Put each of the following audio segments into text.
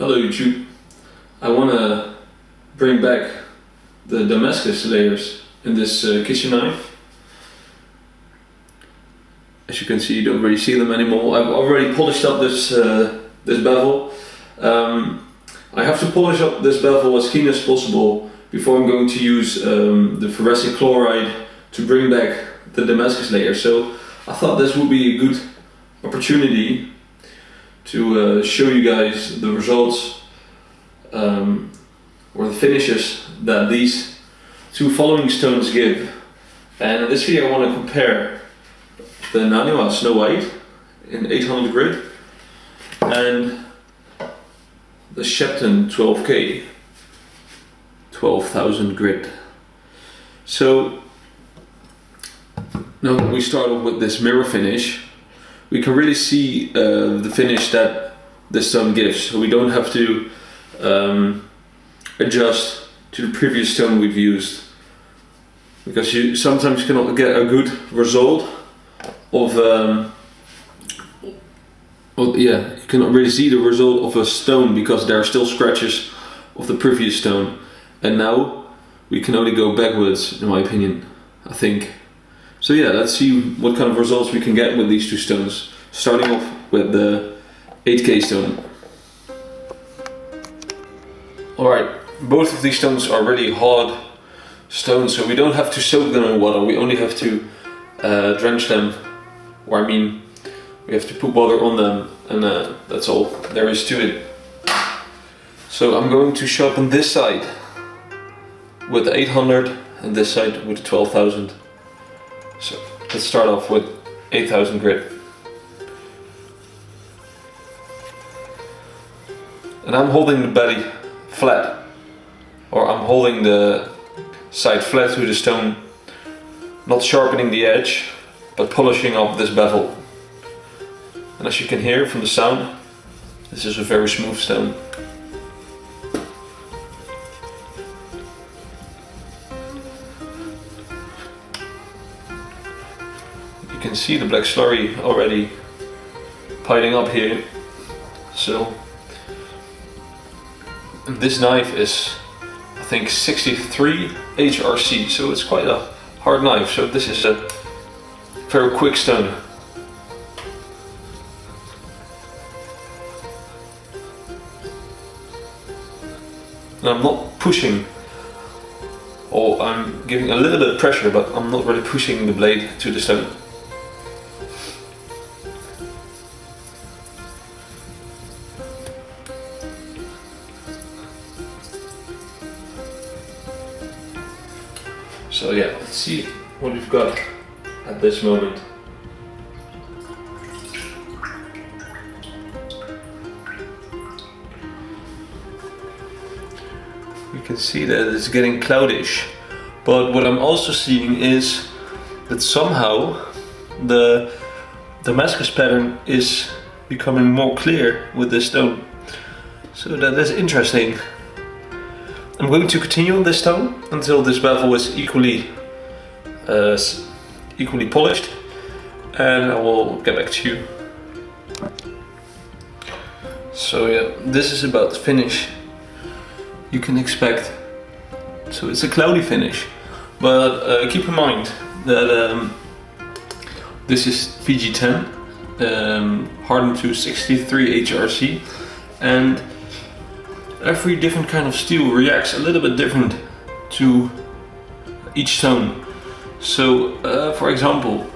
Hello YouTube. I want to bring back the Damascus layers in this kitchen knife. As you can see, you don't really see them anymore. I've already polished up this bevel. I have to polish up this bevel as clean as possible before I'm going to use the fluorescent chloride to bring back the Damascus layer. So I thought this would be a good opportunity to show you guys the results or the finishes that these two following stones give. And in this video I want to compare the Naniwa Snow White in 800 grit and the Shapton 12K 12,000 grit. So now we start off with this mirror finish. We can really see the finish that this stone gives, so we don't have to adjust to the previous stone we've used, because you sometimes cannot get a good result of you cannot really see the result of a stone because there are still scratches of the previous stone, and now we can only go backwards, in my opinion, I think. So yeah, let's see what kind of results we can get with these two stones, starting off with the 8K stone. Alright, both of these stones are really hard stones, so we don't have to soak them in water, we only have to drench them, or I mean, we have to put water on them, and that's all there is to it. So I'm going to sharpen this side with the 800 and this side with the 12,000. So let's start off with 8,000 grit. And I'm holding the belly flat, or I'm holding the side flat to the stone, not sharpening the edge, but polishing up this bevel. And as you can hear from the sound, this is a very smooth stone. You can see the black slurry already piling up here. So this knife is, I think, 63 HRC, so it's quite a hard knife. So this is a very quick stone. And I'm not pushing, or I'm giving a little bit of pressure, but I'm not really pushing the blade to the stone. So yeah, let's see what we've got at this moment. You can see that it's getting cloudish, but what I'm also seeing is that somehow the Damascus pattern is becoming more clear with this stone. So that is interesting. I'm going to continue on this stone until this bevel is equally polished, and I will get back to you. So yeah, this is about the finish you can expect. So it's a cloudy finish, but keep in mind that this is PG10, hardened to 63 HRC, and every different kind of steel reacts a little bit different to each stone. So for example,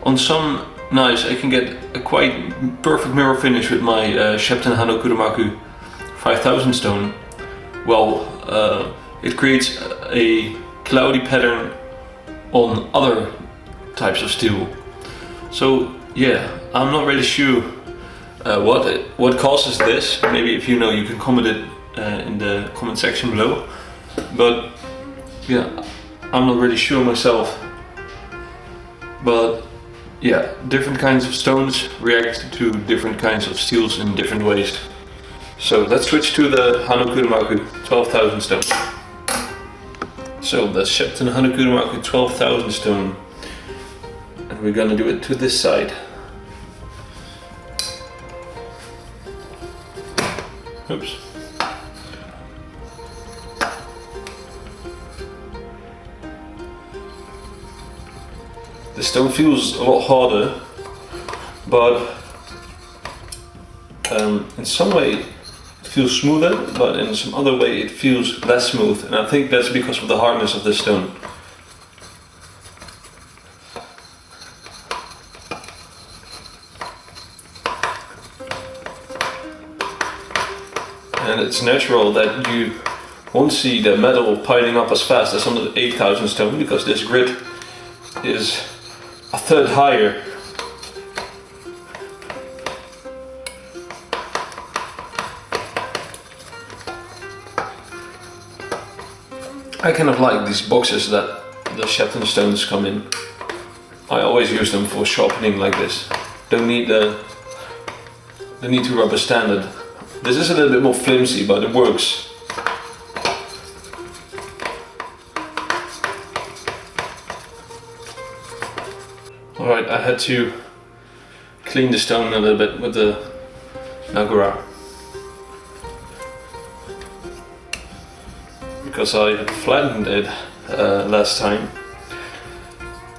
on some knives I can get a quite perfect mirror finish with my Shapton ha-no-kuromaku 5000 stone. Well, it creates a cloudy pattern on other types of steel. So yeah, I'm not really sure what causes this. Maybe if you know, you can comment it in the comment section below. But yeah, I'm not really sure myself. But yeah, different kinds of stones react to different kinds of steels in different ways. So let's switch to the ha-no-kuromaku 12,000 stone. So the Shapton ha-no-kuromaku 12,000 stone, and we're gonna do it to this side. Oops. The stone feels a lot harder, but in some way it feels smoother, but in some other way it feels less smooth, and I think that's because of the hardness of the stone. And it's natural that you won't see the metal piling up as fast as on the 8000 stone, because this grit is a third higher. I kind of like these boxes that the Shapton stones come in. I always use them for sharpening like this. Don't need to rubber stand it. This is a little bit more flimsy, but it works. Alright, I had to clean the stone a little bit with the Naniwa, because I had flattened it last time,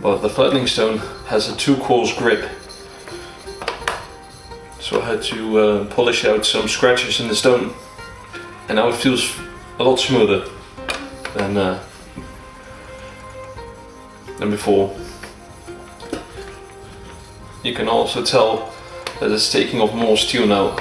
but the flattening stone has a too coarse grip, so I had to polish out some scratches in the stone, and now it feels a lot smoother than before. You can also tell that it's taking off more steel now.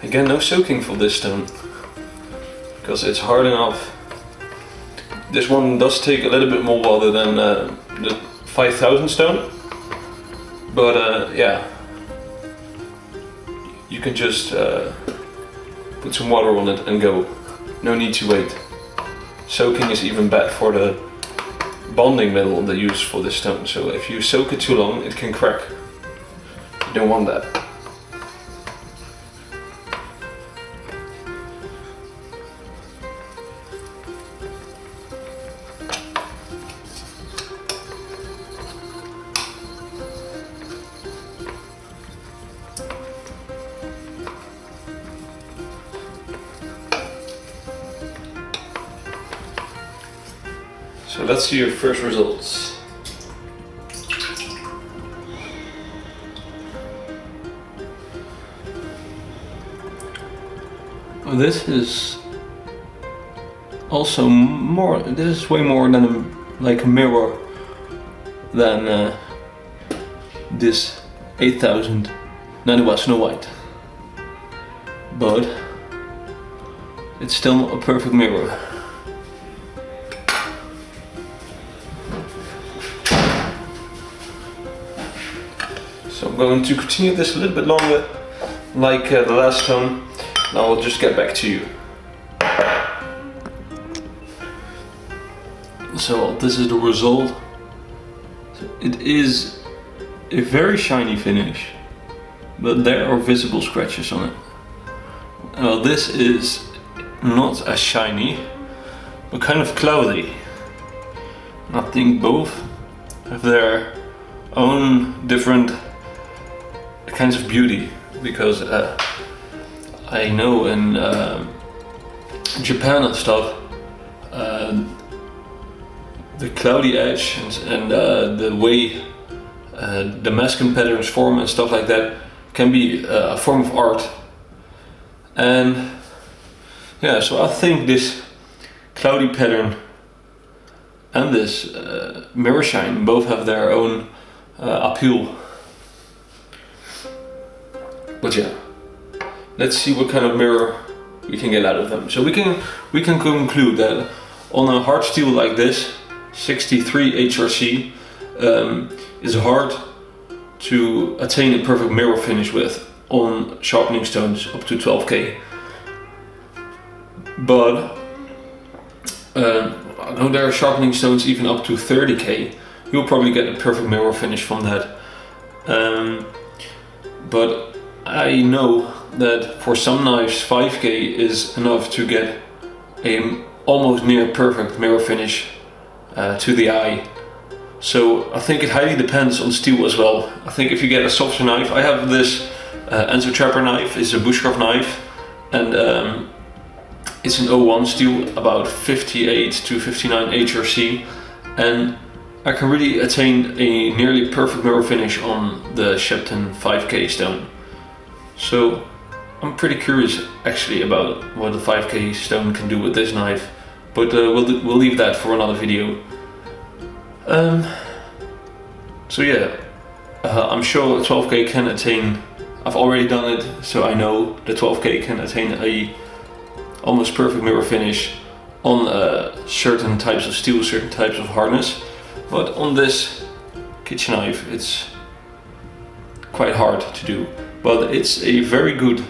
Again, no soaking for this stone, because it's hard enough. This one does take a little bit more water than the 5000 stone, but yeah, you can just put some water on it and go. No need to wait. Soaking is even bad for the bonding metal they use for this stone, so if you soak it too long it can crack. You don't want that. So let's see your first results. Well, this is also more. This is way more than like a mirror than this 8000 Naniwa Snow White, but it's still not a perfect mirror. So I'm going to continue this a little bit longer, like the last stone, and I will just get back to you. So this is the result. It is a very shiny finish, but there are visible scratches on it. Well, this is not as shiny, but kind of cloudy. I think both have their own different kinds of beauty, because I know in Japan and stuff, the cloudy edge and the way the masking patterns form and stuff like that can be a form of art. And yeah, so I think this cloudy pattern and this mirror shine both have their own appeal. But yeah, let's see what kind of mirror we can get out of them. So we can conclude that on a hard steel like this, 63 HRC, is hard to attain a perfect mirror finish with on sharpening stones up to 12K. But I know there are sharpening stones even up to 30K. You'll probably get a perfect mirror finish from that. But I know that for some knives 5K is enough to get a almost near perfect mirror finish to the eye. So I think it highly depends on steel as well. I think if you get a softer knife, I have this Enzo Trapper knife, it's a Bushcraft knife, and it's an 01 steel, about 58 to 59 HRC, and I can really attain a nearly perfect mirror finish on the Shapton 5K stone. So I'm pretty curious actually about what the 5K stone can do with this knife, but we'll leave that for another video. So yeah, I'm sure 12K can attain, I've already done it, so I know the 12K can attain a almost perfect mirror finish on certain types of steel, certain types of harness. But on this kitchen knife it's quite hard to do. But it's a very good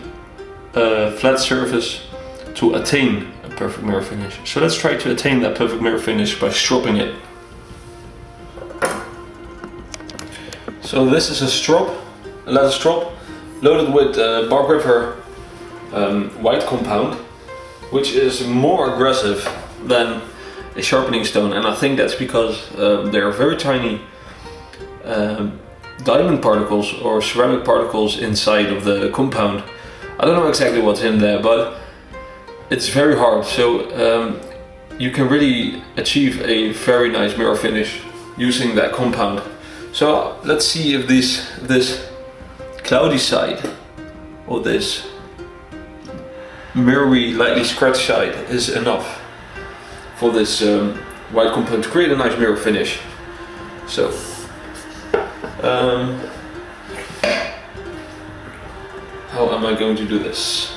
flat surface to attain a perfect mirror finish. So let's try to attain that perfect mirror finish by stropping it. So this is a leather strop loaded with Bark River white compound, which is more aggressive than a sharpening stone, and I think that's because there are very tiny diamond particles or ceramic particles inside of the compound. I don't know exactly what's in there, but it's very hard, so you can really achieve a very nice mirror finish using that compound. So let's see if this cloudy side or this mirrory, lightly scratched side is enough for this white compound to create a nice mirror finish. So how am I going to do this?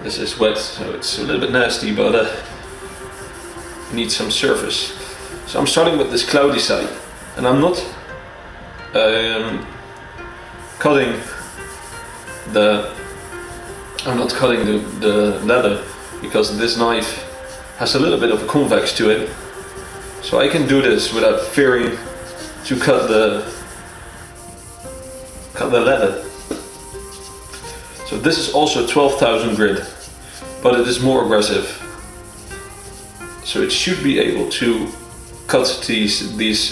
This is wet, so it's a little bit nasty, but it needs some surface. So I'm starting with this cloudy side, and I'm not cutting the leather, because this knife has a little bit of a convex to it, so I can do this without fearing to cut the leather. So this is also 12,000 grit, but it is more aggressive, so it should be able to cut these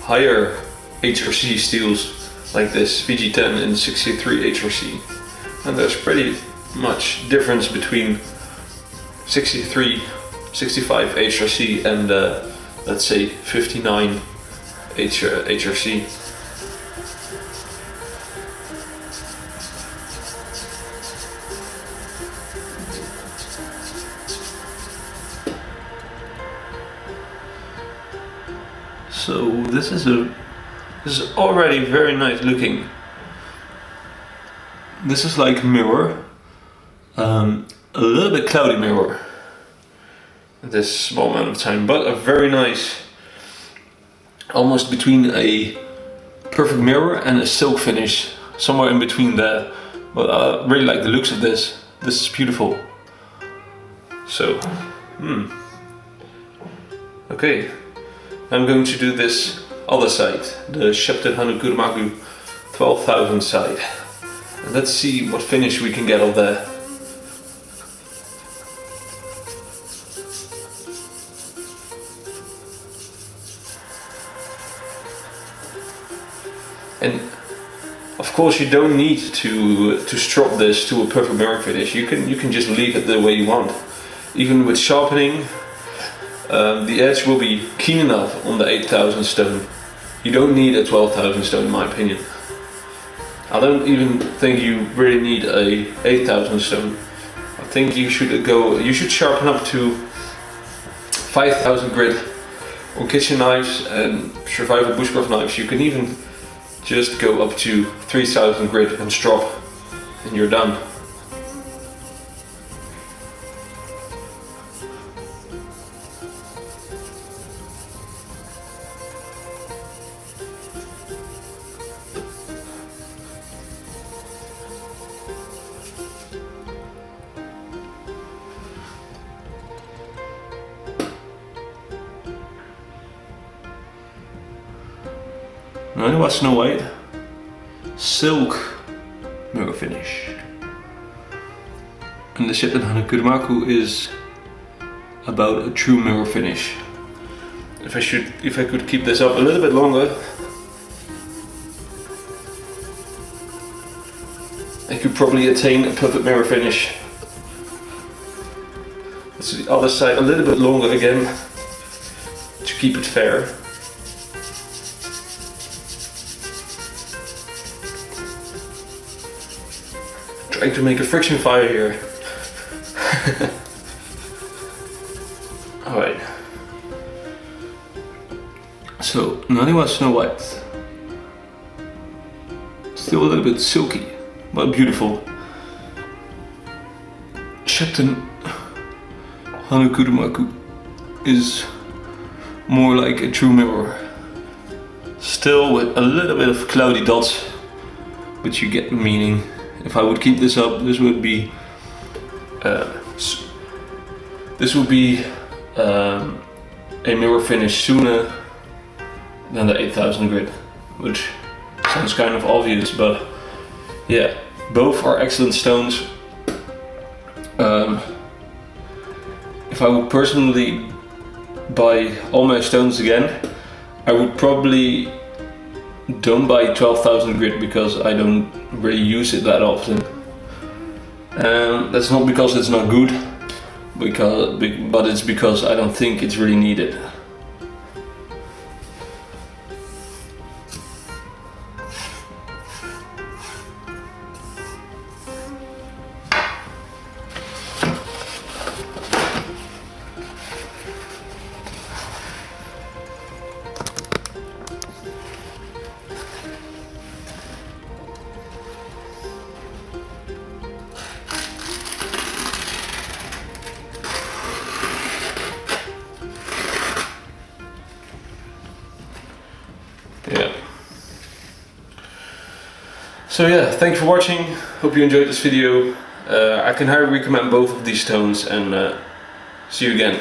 higher HRC steels like this VG10 and 63 HRC. And there's pretty much difference between 63, 65 HRC and let's say 59 HRC. So this is already very nice looking. This is like mirror, a little bit cloudy mirror at this small amount of time, but a very nice, almost between a perfect mirror and a silk finish, somewhere in between there. But I really like the looks of this. This is beautiful. So, okay, I'm going to do this other side, the Shapton ha-no-kuromaku 12,000 side. And let's see what finish we can get on there. And of course you don't need to strop this to a perfect mirror finish. You can just leave it the way you want. Even with sharpening, the edge will be keen enough on the 8,000 stone. You don't need a 12,000 stone in my opinion. I don't even think you really need a 8,000 stone. I think you should sharpen up to 5,000 grit on kitchen knives and survival bushcraft knives. You can even just go up to 3,000 grit and strop, and you're done. Naniwa Snow White, silk mirror finish. And the Shapton ha-no-kuromaku is about a true mirror finish. If I could keep this up a little bit longer, I could probably attain a perfect mirror finish. Let's do the other side a little bit longer again to keep it fair. Trying to make a friction fire here. Alright. So, Naniwa Snow White. Still a little bit silky, but beautiful. Shapton ha-no-kuromaku is more like a true mirror. Still with a little bit of cloudy dots, but you get the meaning. If I would keep this up, this would be a mirror finish sooner than the 8000 grit, which sounds kind of obvious, but yeah, both are excellent stones. If I would personally buy all my stones again, I would probably don't buy 12,000 grit because I don't really use it that often. And that's not because it's not good, but it's because I don't think it's really needed. Yeah. So yeah, thanks for watching. Hope you enjoyed this video. I can highly recommend both of these stones, and see you again.